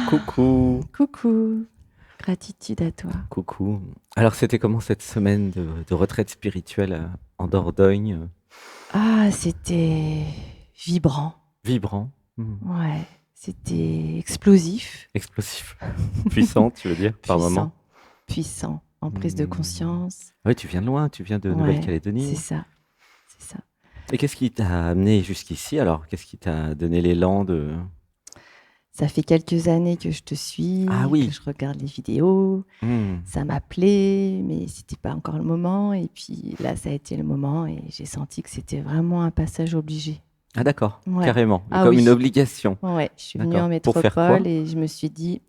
Coucou, Coucou, gratitude à toi. coucou. Alors, c'était comment cette semaine de retraite spirituelle en Dordogne? Ah, c'était vibrant. Vibrant, Ouais, c'était explosif, explosif, puissant, tu veux dire, par moment? puissant, puissant, en prise de Hmm. conscience. Ah oui, tu viens de loin, tu viens de Ouais, c'est Nouvelle-Calédonie. ça, c'est ça. Et qu'est-ce qui t'a amené jusqu'ici alors? Qu'est-ce qui t'a donné l'élan de... Ça fait quelques années que je te Ah suis, que oui, je regarde les vidéos. hmm. Ça m'appelait, mais c'était pas encore le moment. Et puis là, ça a été le moment et j'ai senti que c'était vraiment un passage obligé. Ah d'accord, Ouais. carrément, Ah comme une oui. obligation. Ouais, je suis venue D'accord. en Pour faire métropole quoi? et je me suis dit,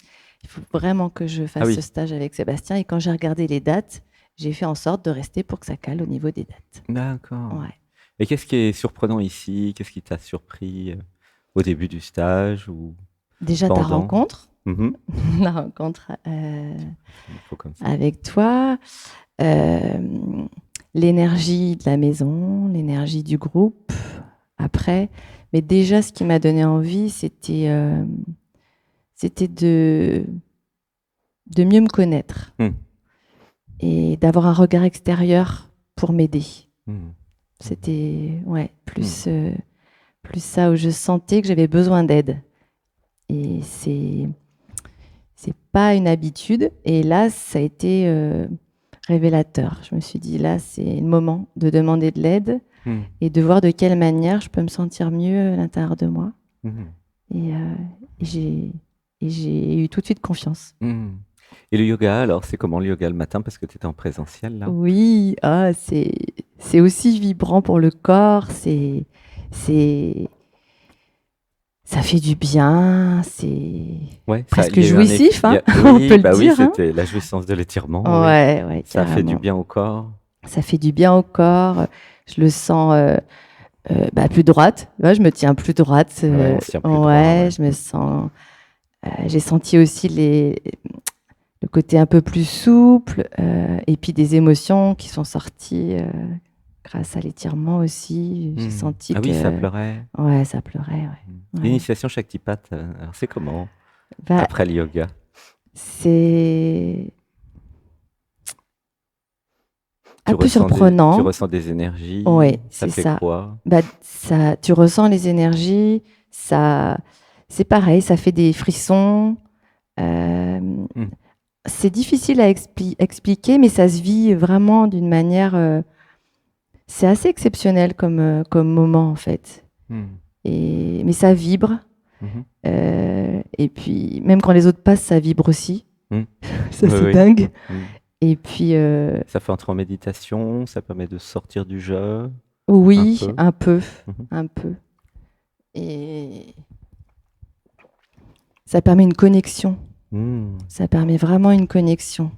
il faut vraiment que je Ah fasse ce oui, stage avec Sébastien. Et quand j'ai regardé les dates, j'ai fait en sorte de rester pour que ça cale au niveau des dates. d'accord. Ouais. Et qu'est-ce qui est surprenant ici? Qu'est-ce qui t'a surpris au début du stage ou Déjà ta pendant? rencontre, Mhm. la rencontre Il faut comme ça. avec toi, euh, l'énergie de la maison, l'énergie du groupe après. Mais déjà, ce qui m'a donné envie, c'était de mieux me connaître Hmm. et d'avoir un regard extérieur pour m'aider. Hmm. C'était ouais, Hmm. plus ça où je sentais que j'avais besoin d'aide. Et c'est pas une habitude. Et là, ça a été révélateur. Je me suis dit, là, c'est le moment de demander de l'aide Hmm. et de voir de quelle manière je peux me sentir mieux à l'intérieur de moi. Hmm. Et, et j'ai et j'ai eu tout de suite confiance. Hmm. Et le yoga, alors, c'est comment le yoga le matin parce que tu étais en présentiel là? Oui, ah, c'est aussi vibrant pour le corps. C'est Ça fait du bien, c'est Ouais, ça, il presque y a eu un effet. jouissif, hein, on Oui, peut le bah oui, dire, hein. c'était la jouissance de l'étirement, oui. Ouais, ouais, Ça fait du carrément. bien au corps. Ça fait du bien au corps. Je le sens plus droite. Ouais, je me tiens plus droite. Ouais, on se tient plus droit, Ouais, ouais. je me sens. J'ai senti aussi le côté un peu plus souple et puis des émotions qui sont sorties grâce à l'étirement aussi. J'ai Hmm. senti Ah oui, ça que pleurait. ouais, ça pleurait. Hmm. Ouais, ouais. L'initiation Shaktipat, alors c'est comment Bah, après le yoga? c'est Tu un peu ressens tu surprenant. ressens des énergies, Ouais, ça c'est fait ça. quoi? Bah, ça, tu ressens les énergies, ça, c'est pareil, ça fait des frissons. Euh, Hmm. c'est difficile à expliquer, mais ça se vit vraiment d'une manière. C'est assez exceptionnel comme moment en fait. Hmm. Mais ça vibre. Mhm. Et puis même quand les autres passent, ça vibre aussi. Hmm. Ça Oui, c'est oui. dingue. Hmm. Et puis Ça fait entrer en méditation, ça permet de sortir du jeu, un oui, peu. un peu, Mhm. un peu. Et ça permet une connexion. Hmm. Ça permet vraiment une connexion.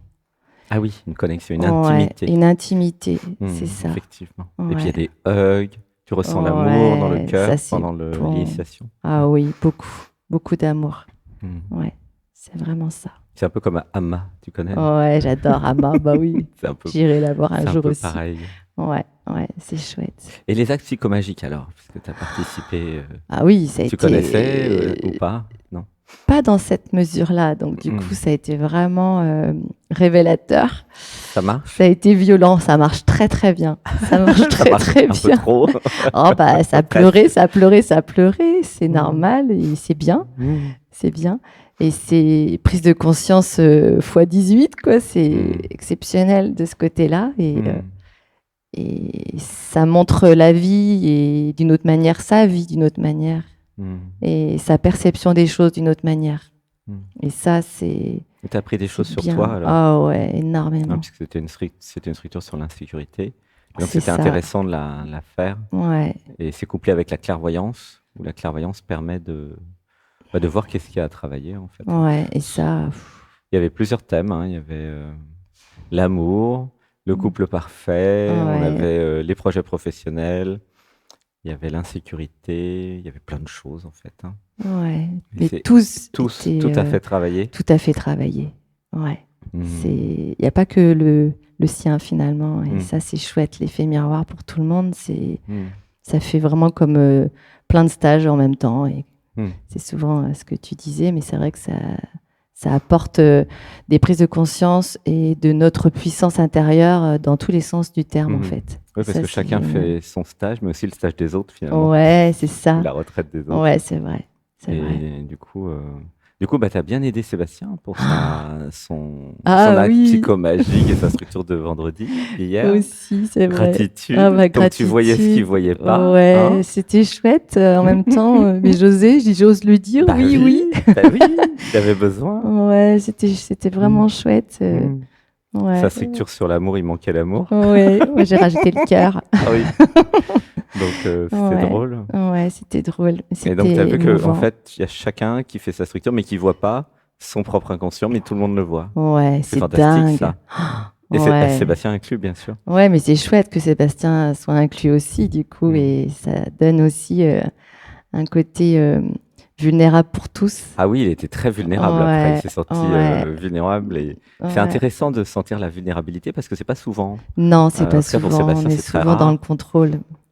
Ah oui, une connexion, une Ouais, intimité. une intimité, c'est Hmm, ça. effectivement. Et puis il y Ouais, a des hugs, tu ressens l'amour dans le ouais, ça cœur c'est pendant bon. l'initiation. Hmm. Ah oui, beaucoup, beaucoup d'amour. Hmm. Ouais, c'est vraiment ça. C'est un peu comme un Amma, tu connais, non? Ouais, j'adore Amma, bah oui. J'irai la voir un C'est un jour peu aussi. pareil. Ouais, ouais, c'est chouette. Et les actes psychomagiques alors, puisque tu as participé, Ah oui, ça a tu connaissais ou été pas? Non? pas dans cette mesure-là, donc du coup, Hmm. ça a été vraiment révélateur. Ça marche? Ça a été violent, ça marche très très bien. Ça marche Ça très marche très un peu bien. trop. Oh bah ça Presque. pleurait, ça pleurait, ça pleurait, c'est Hmm. normal et c'est bien, Hmm. c'est bien. Et c'est prise de conscience fois 18 quoi, c'est Hmm. exceptionnel de ce côté-là Hmm. et ça montre la vie et d'une autre manière, sa vie d'une autre manière Hmm. et sa perception des choses d'une autre manière. Hmm. Et ça, c'est Et tu as appris des c'est choses sur toi bien. alors? Ah ouais, Hein, énormément. puisque c'était une structure sur l'insécurité. Et donc C'est c'était ça. intéressant de la faire. Ouais, Et c'est couplé avec la clairvoyance, où la clairvoyance permet de voir qu'est-ce qu'il y a à travailler en fait. ouais. Et ça, Il y avait plusieurs thèmes, hein. Il y avait l'amour, le couple parfait, on ouais, avait les projets professionnels, il y avait l'insécurité, il y avait plein de choses en fait, hein. ouais. Et Mais c'est tous tous, étaient tout à fait travaillé. tout à fait travaillés. Ouais. Hmm. Il n'y a pas que le sien finalement. Et Hmm. ça, c'est chouette. L'effet miroir pour tout le monde, Hmm. ça fait vraiment comme plein de stages en même temps. Et C'est souvent ce que tu disais, mais c'est vrai que ça apporte des prises de conscience et de notre puissance intérieure dans tous les sens du terme, en fait. Oui, parce Ça, que chacun fait son stage, mais aussi le stage des autres, finalement. Ouais, c'est ça. La retraite des autres. Ouais, c'est vrai. C'est vrai. Et du coup, bah, tu as bien aidé Sébastien pour son acte oui. psychomagique et sa structure de vendredi hier. Aussi, c'est vrai. Gratitude. Ah, bah, Donc tu voyais ce qu'il ne voyait pas. Ouais, hein. c'était chouette. En même temps, mais j'ose le dire. Bah oui. Bah oui, il avait besoin. Ouais, c'était vraiment chouette. Ouais. Sa structure sur l'amour, il manquait l'amour. Ouais, moi, j'ai rajouté le cœur. Ah oui. Donc c'était drôle. Ouais, c'était drôle. Et donc tu as vu qu'en émouvant. fait, il y a chacun qui fait sa structure, mais qui ne voit pas son propre inconscient, mais tout le monde le voit. Ouais, C'est c'est fantastique, dingue. ça. Et Ouais. Sébastien inclus, bien sûr. Ouais, mais c'est chouette que Sébastien soit inclus aussi, du coup, et ça donne aussi un côté vulnérable pour tous. Ah oui, il était très vulnérable après. Il s'est senti vulnérable. Et c'est intéressant de sentir la vulnérabilité parce que c'est pas souvent. Non, c'est pas en tout cas, pour souvent. Sébastien, On est c'est très souvent dans rare. le contrôle.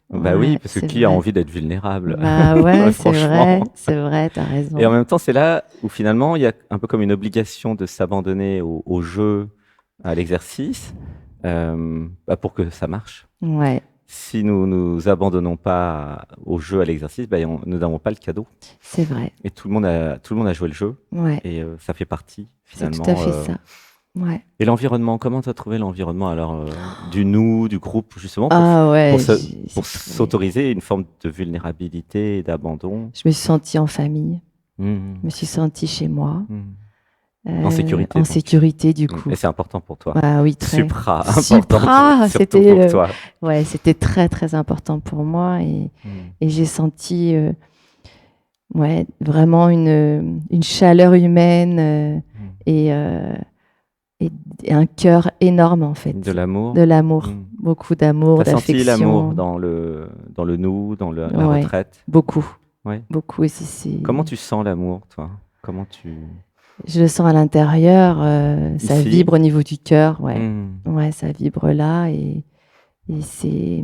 Bah oui, parce que c'est qui a vrai. envie d'être vulnérable? Bah ouais, c'est Franchement. vrai, t'as raison. Et en même temps, c'est là où finalement, il y a un peu comme une obligation de s'abandonner au jeu, à l'exercice, pour que ça marche. Ouais, Si nous nous abandonnons pas au jeu, à l'exercice, nous n'avons pas le cadeau. c'est vrai. Et tout le monde a joué le jeu. Ouais, Et ça fait partie, c'est finalement. tout à fait ça. Ouais. Et l'environnement, comment tu as trouvé l'environnement alors du nous, du groupe, justement, Ah ouais, pour j'ai trouvé. s'autoriser une forme de vulnérabilité et d'abandon? Je me suis sentie en famille. Mhm. Je me suis sentie chez moi. Mhm. En sécurité, En donc. sécurité, du coup. Et c'est important pour toi. Ah oui, très. Supra, important Supra, surtout c'était pour toi. ouais, c'était très très important pour moi et j'ai senti ouais, vraiment une chaleur humaine et un cœur énorme en fait. De l'amour. De l'amour, beaucoup d'amour, T'as senti d'affection. l'amour dans le nous, dans la Ouais, retraite? beaucoup. Ouais. Beaucoup et c'est. Comment tu sens l'amour, toi? Comment tu... Je le sens à l'intérieur, ça Ici? vibre au niveau du cœur, ouais. Mhm. Ouais, ça vibre là et c'est.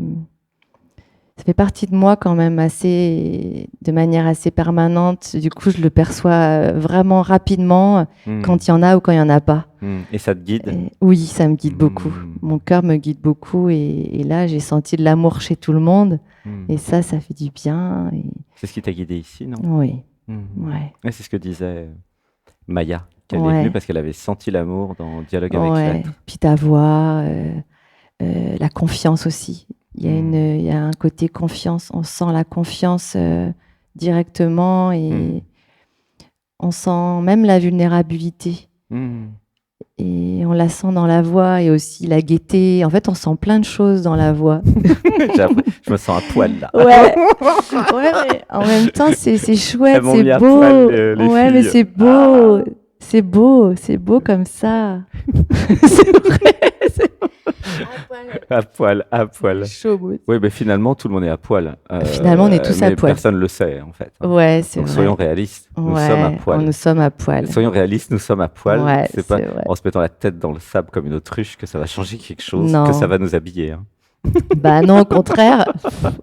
Ça fait partie de moi quand même de manière assez permanente. Du coup, je le perçois vraiment rapidement quand il y en a ou quand il n'y en a pas. Et ça te guide? Oui, ça me guide beaucoup. Mon cœur me guide beaucoup et là, j'ai senti de l'amour chez tout le monde. Et ça fait du bien. C'est ce qui t'a guidé ici, non? Oui. Ouais. Et c'est ce que disait Maya, qu'elle est Ouais. venue parce qu'elle avait senti l'amour dans Dialogue avec l'être. Puis ta voix, la confiance aussi. Il y a un côté confiance. On sent la confiance directement et on sent même la vulnérabilité. Et on la sent dans la voix et aussi la gaieté. En fait, on sent plein de choses dans la voix. Je me sens à poil là. Ouais, mais en même temps, c'est chouette, Elles m'ont c'est mis à beau. poil, les Ouais, filles. mais c'est beau. C'est beau comme ça. C'est vrai. À poil. Chaud, beau. Oui, mais finalement, tout le monde est à poil. Finalement, on est tous à mais poil. Personne ne le sait, en fait. Ouais, c'est Donc, vrai. soyons réalistes. Nous sommes à poil. Nous sommes à poil. Soyons réalistes, nous sommes à poil. Ouais, c'est pas vrai. en se mettant la tête dans le sable comme une autruche que ça va changer quelque chose, Non. que ça va nous habiller. Hein. Bah non, au contraire,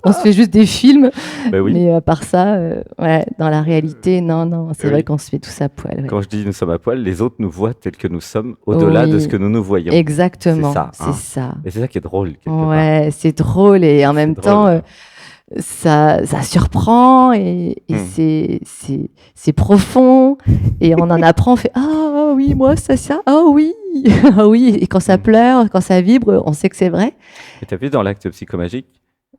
on se fait juste des films. Ben oui. Mais à part ça, ouais, dans la réalité, non, c'est vrai qu'on se fait tous à poil. Ouais. Quand je dis nous sommes à poil, les autres nous voient tels que nous sommes, au-delà de ce que nous voyons. Exactement, c'est ça. Et c'est ça qui est drôle. Ouais, c'est drôle et en même temps, ça surprend et c'est profond et on en apprend, on fait ah oui, moi ça, ah oui, ah oui. Et quand ça pleure, quand ça vibre, on sait que c'est vrai. Et tu as vu dans l'acte psychomagique,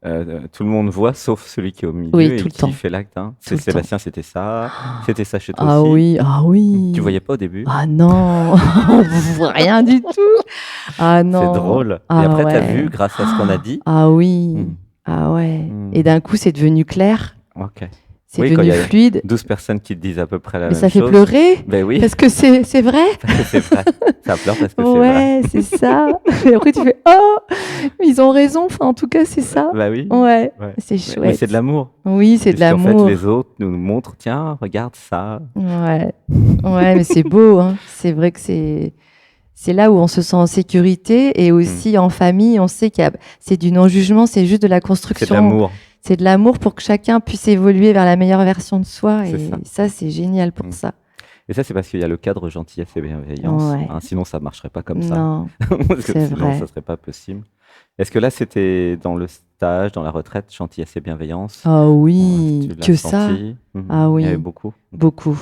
tout le monde voit sauf celui qui est au milieu oui, et tout le qui temps. fait l'acte. Hein. C'est Sébastien, c'était ça chez toi ah aussi. Ah oui. Tu voyais pas au début? Ah non, on voit rien du tout. Ah non. C'est drôle. Ah et après, ouais. tu as vu, grâce à ce qu'on a dit. Ah oui. Ah ouais. Et d'un coup, c'est devenu clair. Ok. C'est devenu fluide. 12 personnes qui te disent à peu près la même chose. Mais ça fait pleurer. Ben oui. Parce que c'est vrai. Parce que c'est vrai. Ça pleure parce que c'est vrai. Ouais, c'est ça. Et après, tu fais oh, ils ont raison. Enfin, en tout cas, c'est ça. Bah oui. Ouais. C'est chouette. Mais c'est de l'amour. Oui, c'est de l'amour. En fait, les autres nous montrent, tiens, regarde ça. Ouais. Ouais, mais c'est beau. Hein. C'est vrai que c'est là où on se sent en sécurité et aussi en famille, on sait c'est du non-jugement, c'est juste de la construction. C'est de l'amour. c'est de l'amour pour que chacun puisse évoluer vers la meilleure version de soi. C'est Et ça. ça, c'est génial pour Mm. ça. Et ça, c'est parce qu'il y a le cadre gentillesse et bienveillance. Ouais. Hein, sinon, ça marcherait pas comme ça. Non, Parce que c'est sinon, vrai. ça serait pas possible. Est-ce que là, c'était dans le stage, dans la retraite, gentillesse et bienveillance? Ah Ouais, oui, tu l'as que ça. senti? Ah Il y avait oui, beaucoup? Ok. beaucoup.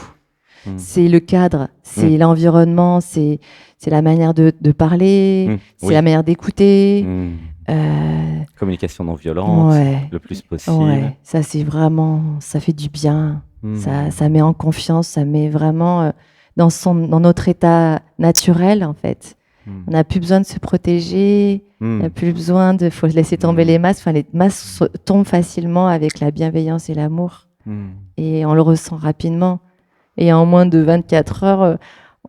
Mm. C'est le cadre, c'est Mm. l'environnement, c'est la manière de parler, Mm. c'est la Oui. manière d'écouter. Mm. Euh, Communication non violente, ouais, le plus possible. ouais, ça c'est vraiment, ça fait du bien. Mm. Ça met en confiance, ça met vraiment dans notre état naturel en fait. Mm. On n'a plus besoin de se protéger, il n'y a Mm. plus besoin de, faut laisser tomber Mm. les masques. Enfin, les masques tombent facilement avec la bienveillance et l'amour, Mm. et on le ressent rapidement. Et en moins de 24 heures,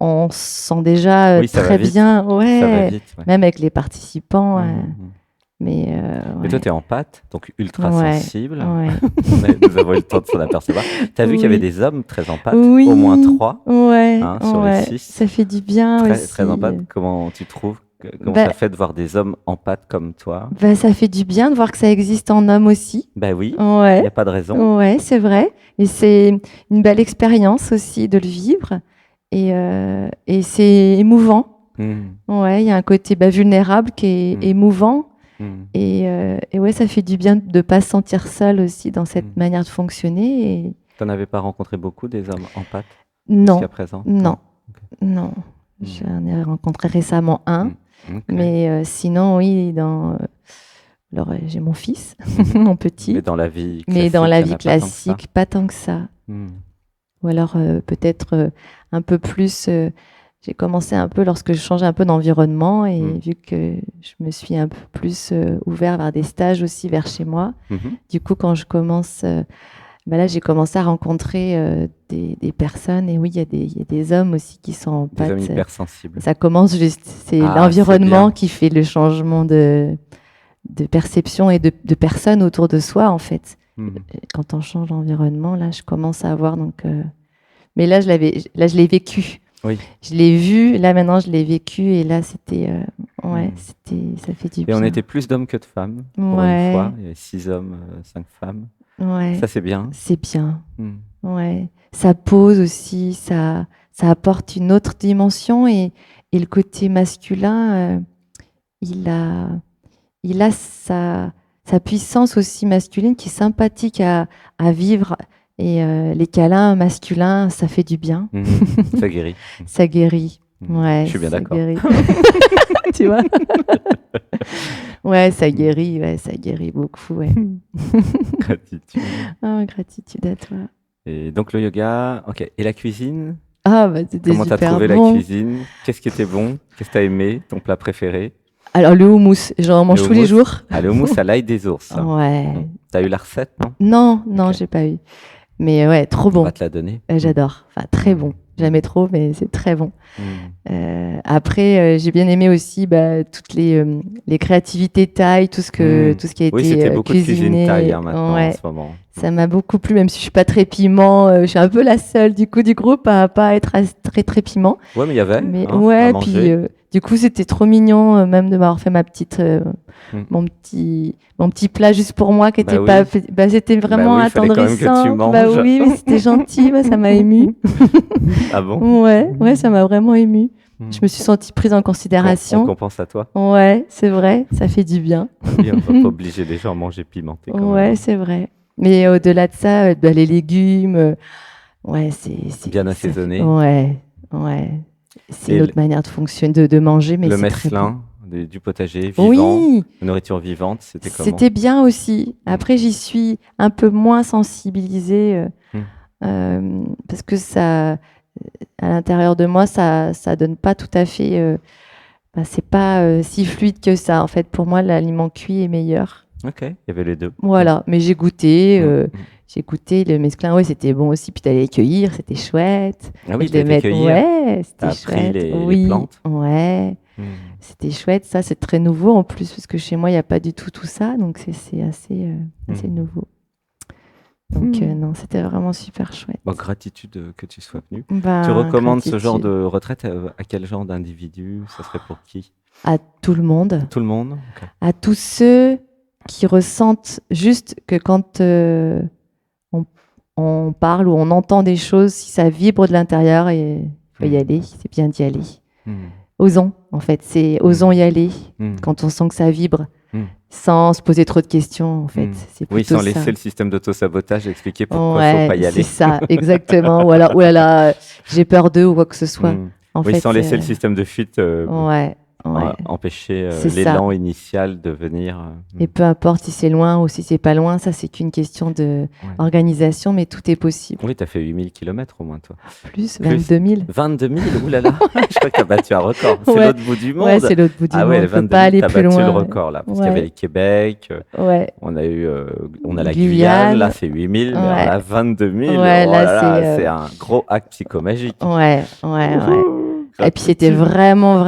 on se sent déjà Oui, ça va très vite. bien, Ça va ouais, vite, ouais. même avec les participants. Mm. Mais Et toi, ouais, tu es empathe, donc ultra ouais, sensible. ouais. Nous avons eu le temps de s'en apercevoir. Tu as vu qu'il y avait Oui, des hommes très empathes, au moins oui, 3 ouais, sur les ouais. 6. Ça fait du bien Très, très aussi. empathes. Comment tu trouves comment Bah, ça fait de voir des hommes empathes comme toi? bah, ça fait du bien de voir que ça existe en homme aussi. Ben oui, il n'y Ouais, a pas de raison. ouais, c'est vrai. Et c'est une belle expérience aussi de le vivre. Et c'est émouvant. Mm. Ouais, il y a un côté vulnérable qui est Mm. émouvant. Mm. Et ouais, ça fait du bien de ne pas se sentir seul aussi dans cette Mm. manière de fonctionner. Et Tu n'en avais pas rencontré beaucoup des hommes empathes non, jusqu'à présent? non, Ok. non. Mm. J'en ai rencontré récemment un. Mm. Ok. Mais sinon, oui, alors, j'ai mon fils, Mhm. mon Mais petit. dans la vie Mais classique, dans la il n'y en vie a pas tant que ça. classique, pas tant que ça. Mm. Ou alors peut-être un peu plus. J'ai commencé un peu lorsque je changeais un peu d'environnement et Mm. vu que je me suis un peu plus ouvert vers des stages aussi vers chez moi. Mhm. Du coup, quand je commence, là, j'ai commencé à rencontrer des personnes et oui, il y a des hommes aussi qui sont en Des hommes pâte. hypersensibles. Ça commence juste, c'est Ah, c'est l'environnement bien. qui fait le changement de perception et de personnes autour de soi, en fait. Mm. Quand on change d'environnement, là, je commence à avoir donc. Mais là, je l'ai vécu. Oui. Je l'ai vu. Là, maintenant, je l'ai vécu. Et là, c'était, ouais, Mm. ça fait du Et bien. on était plus d'hommes que de femmes, pour une Ouais, fois. Il y avait 6 hommes, 5 femmes. ouais, Ça, c'est bien. c'est bien. Mm. Ouais, ça pose aussi, ça apporte une autre dimension et le côté masculin, il a sa puissance aussi masculine qui est sympathique à vivre. Et les câlins masculins, ça fait du bien, Mhm. Ça guérit. ça guérit. Mm. Ouais, Je suis bien ça d'accord. guérit. Tu vois? Ouais, ça guérit beaucoup. Ouais. Gratitude. Oh, gratitude à toi. Et donc le yoga, ok. Et la cuisine? Ah, bah, c'était Comment t'as super trouvé la bon. cuisine? Qu'est-ce qui était bon? Qu'est-ce que t'as aimé? Ton plat préféré? Alors, le houmous, j'en mange Le tous les houmous? jours. Ah, le houmous à l'ail des ours. Ouais. T'as eu la recette, non? Non, non, Ok. j'ai pas eu. Mais ouais, trop On bon. va te la donner. J'adore. Enfin, très bon. Jamais trop, mais c'est très bon. Mm. Après, j'ai bien aimé aussi toutes les créativités thaï, tout ce qui a Oui, été c'était beaucoup de cuisine cuisiné. thaï maintenant Ouais, en ce moment. ça m'a beaucoup plu, même si je suis pas très piment. Je suis un peu la seule du coup du groupe à pas être très très piment. Ouais, mais il y avait Mais hein, à ouais, puis manger. du coup c'était trop mignon même de m'avoir fait Mm. mon petit plat juste pour moi qui Bah était oui. pas c'était vraiment oui, il fallait quand même que tu attendrissant. manges. Oui, mais c'était gentil, ça m'a ému. Ah bon? Ouais, ça m'a vraiment ému. Mm. Je me suis sentie prise en On considération. compense à toi. Ouais, c'est vrai, ça fait du bien. Oui, on va pas obliger les gens à manger pimenté quand Ouais, même. c'est vrai. Mais au-delà de ça, les légumes, ouais, c'est Bien ça assaisonné. ouais. C'est Et une autre manière de fonctionner, de manger, mais le c'est très bon. messelin du potager vivant, Oui, la nourriture vivante, c'était comment? c'était bien aussi. Après, j'y suis un peu moins sensibilisée parce que ça, à l'intérieur de moi, ça donne pas tout à fait. C'est pas si fluide que ça. En fait, pour moi, l'aliment cuit est meilleur. Ok, il y avait les deux. Voilà, mais j'ai goûté. Mm. J'ai goûté le mesclin, ouais, c'était bon aussi. Puis t'allais les cueillir, c'était chouette. Ah oui, Et de t'as les été mettre, cueillir. ouais, T'as c'était appris chouette. les Oui, plantes. ouais, Mm. c'était chouette. Ça, c'est très nouveau en plus, parce que chez moi, il n'y a pas du tout ça. Donc, c'est assez nouveau. Donc, non, c'était vraiment super chouette. Bon, gratitude que tu sois venu. Ben, Tu recommandes ce genre gratitude de retraite à quel genre d'individu? Ça serait pour qui? à tout le monde, Tout le monde? Ok. à tous ceux qui ressentent juste que quand on, on parle ou on entend des choses, si ça vibre de l'intérieur, et il faut y aller, c'est bien d'y aller. Osons, en fait, osons y aller quand on sent que ça vibre, sans se poser trop de questions, en fait. C'est Oui, plutôt sans laisser ça. le système d'auto-sabotage expliquer pourquoi il ne faut pas y aller. C'est ça, exactement. Ou alors, oh là là, j'ai peur d'eux ou quoi que ce soit. En Oui, fait, sans laisser le système de fuite ouais. empêcher C'est l'élan ça. initial de venir. Et peu importe si c'est loin ou si c'est pas loin, ça c'est qu'une question de organisation, mais tout est possible. Oui, tu as fait 8000 km au moins, toi. Plus 22 000. 22 000, oulala, je crois que tu as battu un record. C'est Ouais. l'autre bout du monde. Ouais, c'est l'autre bout du Ah monde. ouais, On les peut 22 pas 000, aller tu as plus battu loin. le record là. Parce qu'il y avait le Québec, Ouais. on a la Guyane. Guyane, là c'est 8000, mais alors là 22 000, Ouais, oh là, là là, c'est un gros acte psychomagique. Ouais. Et puis c'était vraiment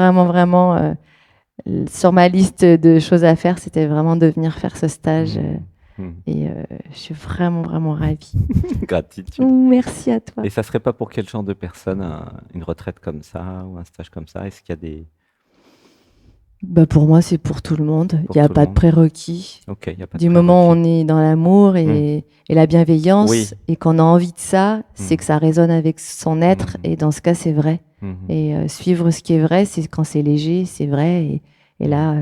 sur ma liste de choses à faire, c'était vraiment de venir faire ce stage. Et je suis vraiment ravie. Gratitude. Merci à toi. Et ça serait pas pour quel genre de personne une retraite comme ça ou un stage comme ça? Est-ce qu'il y a des... Pour moi, c'est pour tout le monde. Il n'y a pas de prérequis. Okay, y a pas du moment où on est dans l'amour et la bienveillance et qu'on a envie de ça, c'est que ça résonne avec son être. Et dans ce cas, c'est vrai. Et suivre ce qui est vrai, c'est quand c'est léger, c'est vrai. Et là,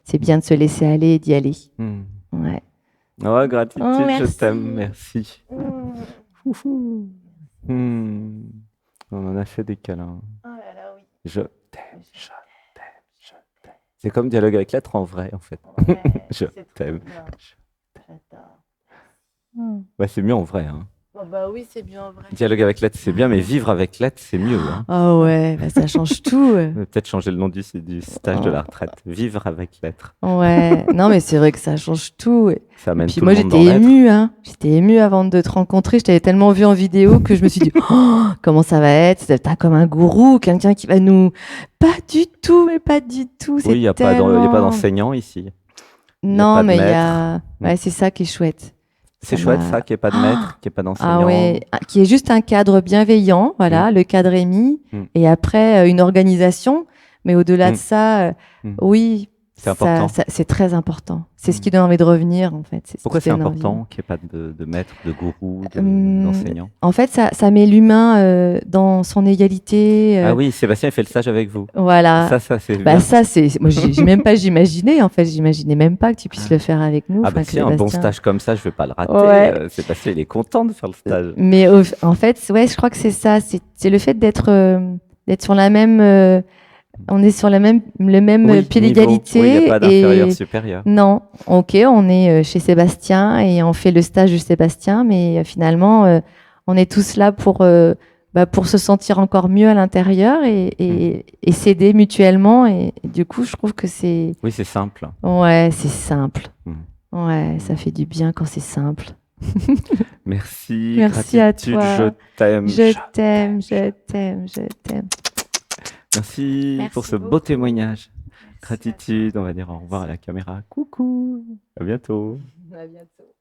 c'est bien de se laisser aller et d'y aller. Ouais. Oh, gratitude, merci. Je t'aime, merci. On en a fait des câlins. Oh là là, oui. Je t'aime. C'est comme dialogue avec l'être en vrai, en fait. Ouais, je t'aime. J'adore. Ouais, c'est mieux en vrai. Hein. Oh oui, c'est mieux en vrai. Dialogue avec l'être, c'est bien, mais vivre avec l'être, c'est mieux. Hein. Oh ouais, ça change tout. Peut-être changer le nom du stage de la retraite. Vivre avec l'être. Ouais, non, mais c'est vrai que ça change tout. Ça amène puis tout moi, le monde j'étais dans émue. Hein. J'étais émue avant de te rencontrer. Je t'avais tellement vu en vidéo que je me suis dit, oh, comment ça va être? T'as comme un gourou, quelqu'un qui va nous... Pas du tout, mais pas du tout. Oui, il n'y a pas d'enseignant ici. Non, mais il y a... Ouais, c'est ça qui est chouette. C'est chouette ça, qu'il n'y ait pas de maître, qu'il n'y ait pas d'enseignant. Ah ouais, qui est juste un cadre bienveillant, voilà, le cadre est mis, et après une organisation, mais au-delà de ça, oui, c'est important. C'est très important. C'est ce qui donne envie de revenir, en fait. Pourquoi c'est important qu'il n'y ait pas de maître, de gourou, d'enseignant? En fait, ça met l'humain dans son égalité. Ah oui, Sébastien fait le stage avec vous. Voilà. Ça c'est bien. Ça, moi, j'ai même pas j'imaginais, en fait. J'imaginais même pas que tu puisses le faire avec nous. Ah bah si, un bon stage comme ça, je ne vais pas le rater. Ouais. Sébastien, il est content de faire le stage. Mais en fait, ouais, je crois que c'est ça. C'est le fait d'être sur la même... on est sur le même pied d'égalité. Oui, il n'y a pas d'inférieur supérieur. Non, ok, on est chez Sébastien et on fait le stage de Sébastien, mais finalement, on est tous là pour se sentir encore mieux à l'intérieur et s'aider mutuellement. Et du coup, je trouve que c'est... Oui, c'est simple. Ouais, c'est simple. Ouais, ça fait du bien quand c'est simple. Merci. Merci à toi. Je t'aime. Je t'aime. Merci pour ce beau témoignage. Gratitude, on va dire au revoir à la caméra. Coucou, à bientôt. À bientôt.